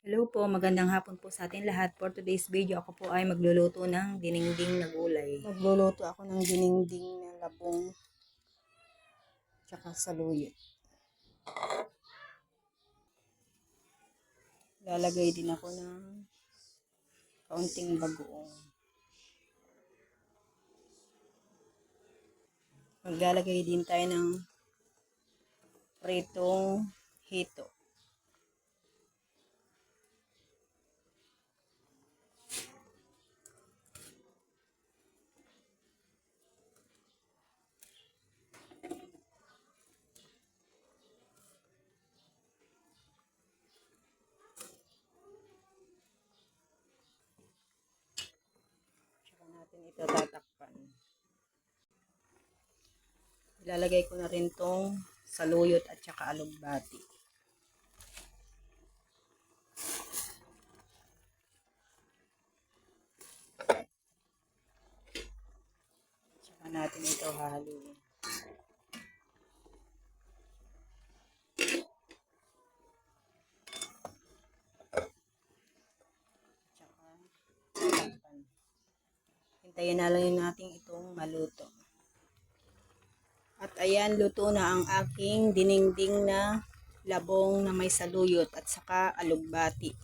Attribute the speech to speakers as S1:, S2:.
S1: Hello po, magandang hapon po sa atin lahat. For today's video, ako po ay magluluto ng dinengdeng na gulay. Magluluto ako ng dinengdeng na labong tsaka saluyot. Lalagay din ako ng kaunting bagoong. Maglalagay din tayo ng pritong hito. Tsaka natin ito tatakpan. Ilalagay ko na rin tong saluyot at saka alugbati. Tsaka natin ito hahaluin. Tsaka tatakpan. Hintayin na lang natin itong maluto. At ayan, luto na ang aking dinengdeng na labong na may saluyot at saka alugbati.